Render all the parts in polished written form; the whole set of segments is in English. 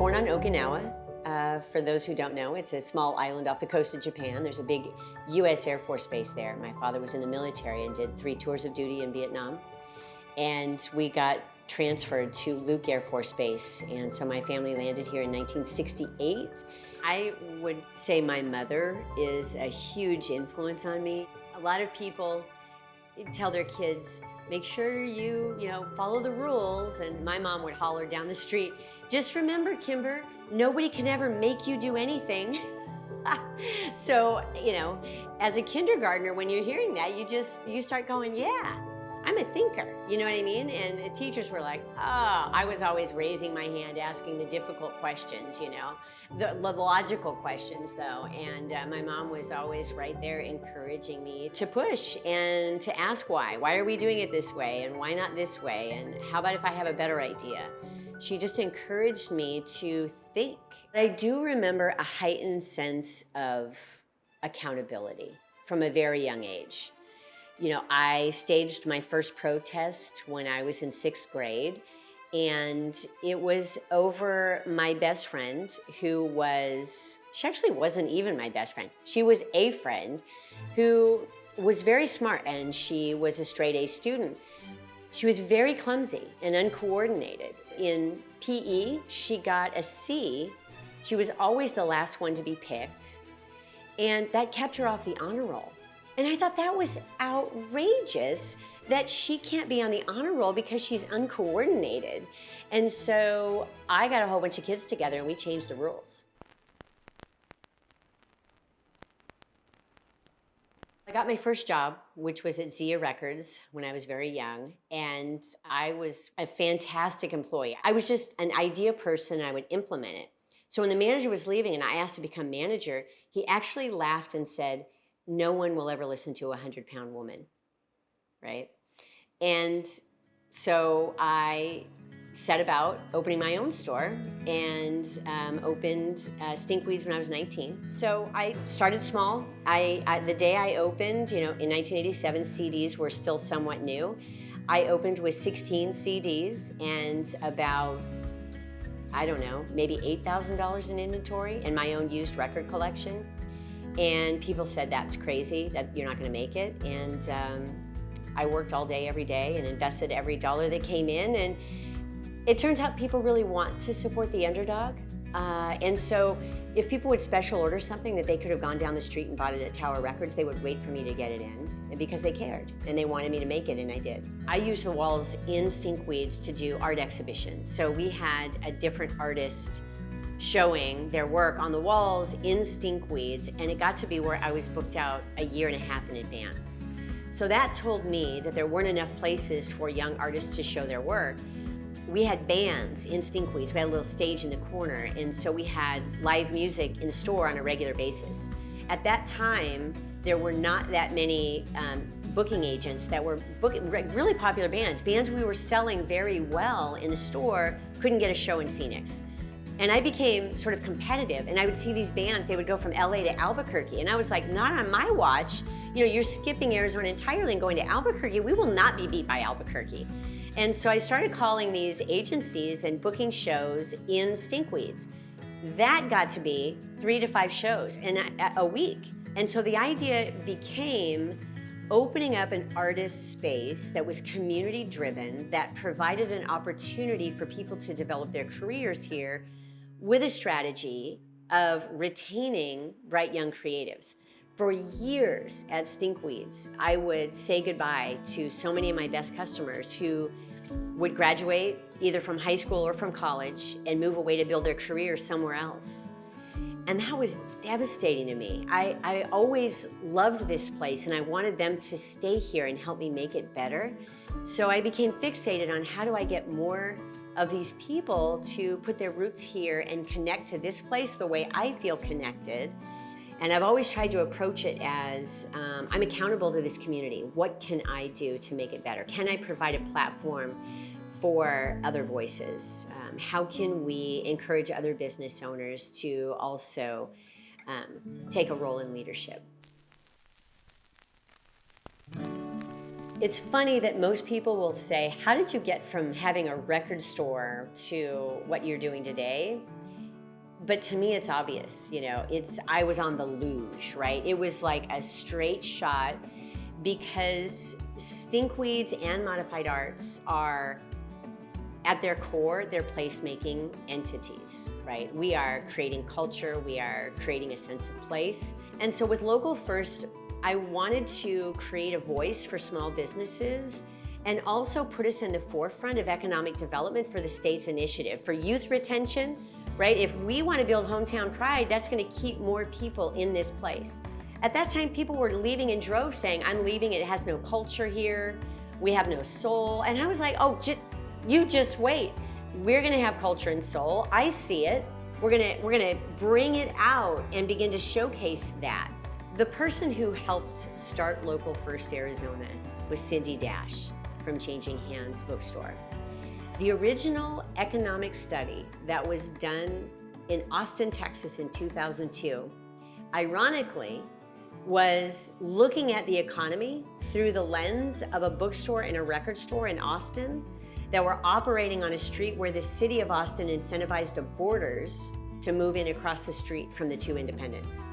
born on Okinawa. For those who don't know, it's a small island off the coast of Japan. There's a big U.S. Air Force base there. My father was in the military and did 3 tours of duty in Vietnam. And we got transferred to Luke Air Force Base. And so my family landed here in 1968. I would say my mother is a huge influence on me. A lot of people tell their kids, make sure you follow the rules. And my mom would holler down the street, just remember, Kimber, nobody can ever make you do anything. So, as a kindergartner, when you're hearing that, you start going, yeah, I'm a thinker, you know what I mean? And the teachers were like, oh, I was always raising my hand, asking the difficult questions, the logical questions though. And my mom was always right there encouraging me to push and to ask why. Why are we doing it this way? And why not this way? And how about if I have a better idea? She just encouraged me to think. I do remember a heightened sense of accountability from a very young age. I staged my first protest when I was in 6th grade, and it was over my best friend she actually wasn't even my best friend. She was a friend who was very smart, and she was a straight A student. She was very clumsy and uncoordinated. In PE, she got a C. She was always the last one to be picked, and that kept her off the honor roll. And I thought that was outrageous that she can't be on the honor roll because she's uncoordinated. And so I got a whole bunch of kids together and we changed the rules. I got my first job, which was at Zia Records when I was very young, and I was a fantastic employee. I was just an idea person and I would implement it. So when the manager was leaving and I asked to become manager, he actually laughed and said, no one will ever listen to a 100-pound woman, right? And so I set about opening my own store and opened Stinkweeds when I was 19. So I started small. The day I opened, in 1987, CDs were still somewhat new. I opened with 16 CDs and about, I don't know, maybe $8,000 in inventory and my own used record collection. And people said, that's crazy, that you're not gonna make it. And I worked all day, every day, and invested every dollar that came in. And it turns out people really want to support the underdog. And so if people would special order something that they could have gone down the street and bought it at Tower Records, they would wait for me to get it in, and because they cared and they wanted me to make it, and I did. I used the walls in Stinkweeds to do art exhibitions. So we had a different artist showing their work on the walls in Stinkweeds, and it got to be where I was booked out a year and a half in advance. So that told me that there weren't enough places for young artists to show their work. We had bands in Stinkweeds. We had a little stage in the corner, and so we had live music in the store on a regular basis. At that time, there were not that many booking agents that were booking really popular bands. Bands we were selling very well in the store couldn't get a show in Phoenix. And I became sort of competitive, and I would see these bands, they would go from LA to Albuquerque, and I was like, not on my watch. You're skipping Arizona entirely and going to Albuquerque. We will not be beat by Albuquerque. And so I started calling these agencies and booking shows in Stinkweeds. That got to be 3 to 5 shows a week. And so the idea became opening up an artist space that was community driven, that provided an opportunity for people to develop their careers here with a strategy of retaining bright young creatives. For years at Stinkweeds, I would say goodbye to so many of my best customers who would graduate either from high school or from college and move away to build their career somewhere else. And that was devastating to me. I always loved this place and I wanted them to stay here and help me make it better. So I became fixated on how do I get more of these people to put their roots here and connect to this place the way I feel connected. And I've always tried to approach it as, I'm accountable to this community. What can I do to make it better? Can I provide a platform for other voices? How can we encourage other business owners to also take a role in leadership? It's funny that most people will say, how did you get from having a record store to what you're doing today? But to me, it's obvious, I was on the luge, right? It was like a straight shot because stinkweeds and modified arts are, at their core, they're placemaking entities, right? We are creating culture, we are creating a sense of place. And so with Local First, I wanted to create a voice for small businesses and also put us in the forefront of economic development for the state's initiative, for youth retention, right? If we want to build hometown pride, that's going to keep more people in this place. At that time, people were leaving in droves saying, I'm leaving, it has no culture here, we have no soul. And I was like, oh, you just wait. We're gonna have culture and soul. I see it. We're gonna bring it out and begin to showcase that. The person who helped start Local First Arizona was Cindy Dash from Changing Hands Bookstore. The original economic study that was done in Austin, Texas in 2002, ironically, was looking at the economy through the lens of a bookstore and a record store in Austin that were operating on a street where the city of Austin incentivized aborters to move in across the street from the two independents.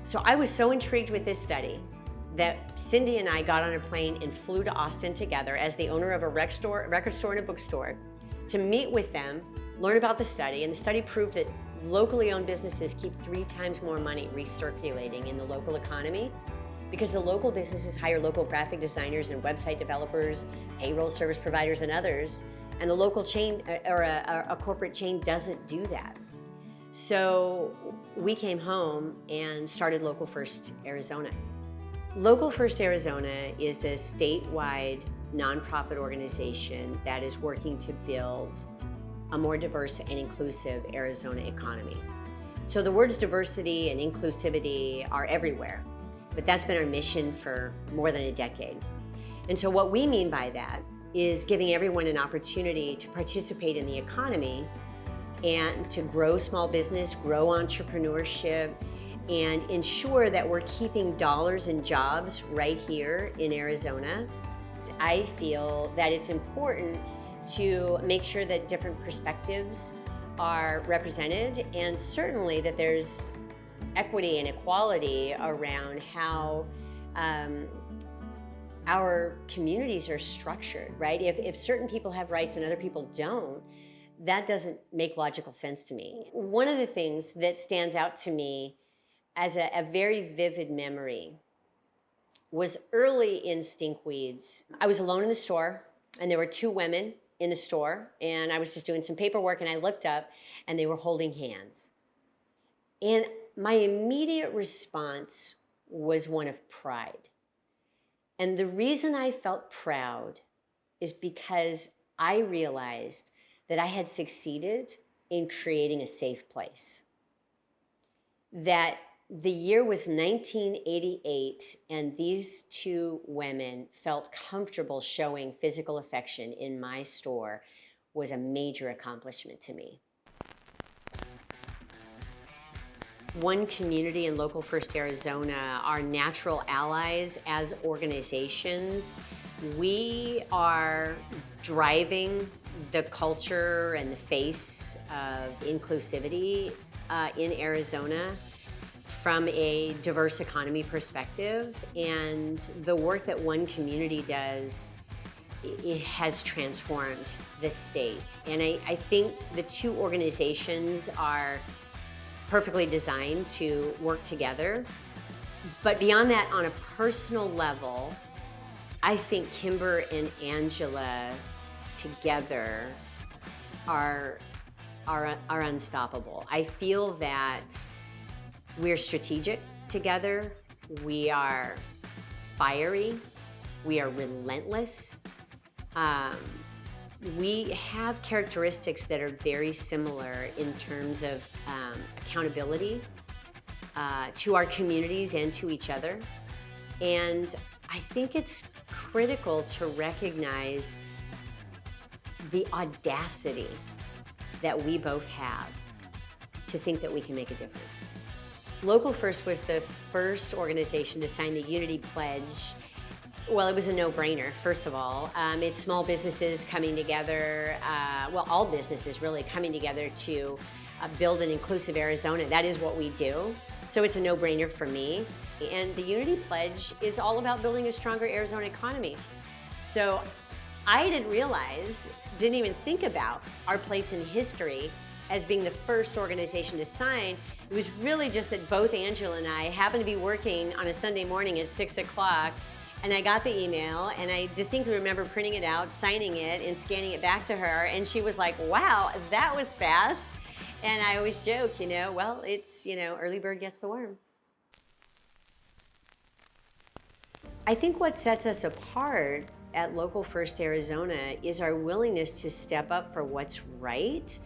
So I was so intrigued with this study that Cindy and I got on a plane and flew to Austin together as the owner of a record store and a bookstore to meet with them, learn about the study, and the study proved that locally owned businesses keep 3 times more money recirculating in the local economy because the local businesses hire local graphic designers and website developers, payroll service providers, and others, and a local chain or a corporate chain doesn't do that. So we came home and started Local First Arizona. Local First Arizona is a statewide nonprofit organization that is working to build a more diverse and inclusive Arizona economy. So the words diversity and inclusivity are everywhere, but that's been our mission for more than a decade. And so what we mean by that is giving everyone an opportunity to participate in the economy and to grow small business, grow entrepreneurship, and ensure that we're keeping dollars and jobs right here in Arizona. I feel that it's important to make sure that different perspectives are represented, and certainly that there's equity and equality around how our communities are structured, right? If certain people have rights and other people don't, that doesn't make logical sense to me. One of the things that stands out to me as a very vivid memory was early in Stinkweeds. I was alone in the store, and there were 2 women in the store, and I was just doing some paperwork, and I looked up, and they were holding hands. And my immediate response was one of pride. And the reason I felt proud is because I realized that I had succeeded in creating a safe place. That the year was 1988, and these 2 women felt comfortable showing physical affection in my store was a major accomplishment to me. One Community and Local First Arizona are natural allies as organizations. We are driving the culture and the face of inclusivity in Arizona from a diverse economy perspective, and the work that One Community does, it has transformed the state. And I think the 2 organizations are perfectly designed to work together. But beyond that, on a personal level, I think Kimber and Angela together are unstoppable. I feel that we're strategic together, we are fiery, we are relentless. We have characteristics that are very similar in terms of accountability to our communities and to each other. And I think it's critical to recognize the audacity that we both have to think that we can make a difference. Local First was the first organization to sign the Unity Pledge. Well, it was a no-brainer, first of all. It's small businesses coming together, well, all businesses really coming together to build an inclusive Arizona. That is what we do. So it's a no-brainer for me. And the Unity Pledge is all about building a stronger Arizona economy. So I didn't realize, didn't even think about our place in history as being the first organization to sign. It was really just that both Angela and I happened to be working on a Sunday morning at 6 o'clock, and I got the email, and I distinctly remember printing it out, signing it, and scanning it back to her, and she was like, wow, that was fast. And I always joke, well, it's, early bird gets the worm. I think what sets us apart at Local First Arizona is our willingness to step up for what's right,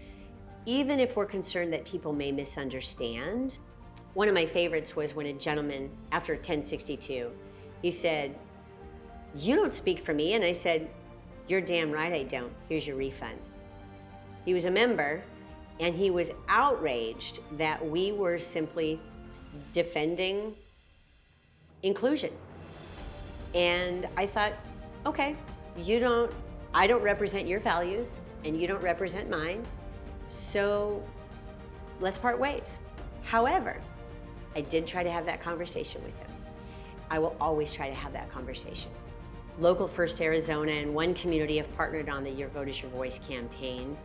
even if we're concerned that people may misunderstand. One of my favorites was when a gentleman, after 1062, he said, "You don't speak for me." And I said, "You're damn right I don't. Here's your refund." He was a member, and he was outraged that we were simply defending inclusion. And I thought, okay, I don't represent your values, and you don't represent mine, so let's part ways. However, I did try to have that conversation with him. I will always try to have that conversation. Local First Arizona and one community have partnered on the Your Vote is Your Voice campaign,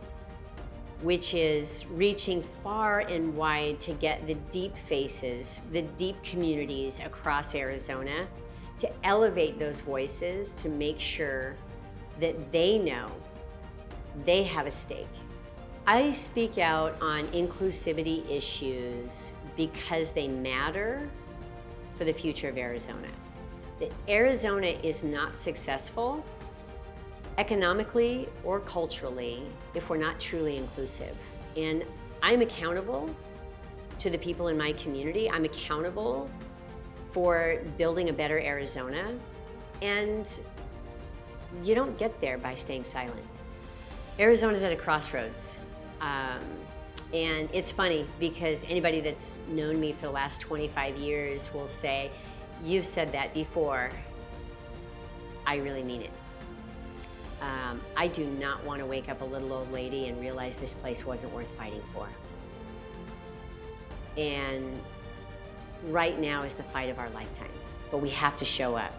which is reaching far and wide to get the deep faces, the deep communities across Arizona, to elevate those voices, to make sure that they know they have a stake. I speak out on inclusivity issues because they matter for the future of Arizona. Arizona is not successful economically or culturally if we're not truly inclusive. And I'm accountable to the people in my community. I'm accountable for building a better Arizona. And you don't get there by staying silent. Arizona's at a crossroads. And it's funny because anybody that's known me for the last 25 years will say, "You've said that before." I really mean it. I do not want to wake up a little old lady and realize this place wasn't worth fighting for. And right now is the fight of our lifetimes, but we have to show up.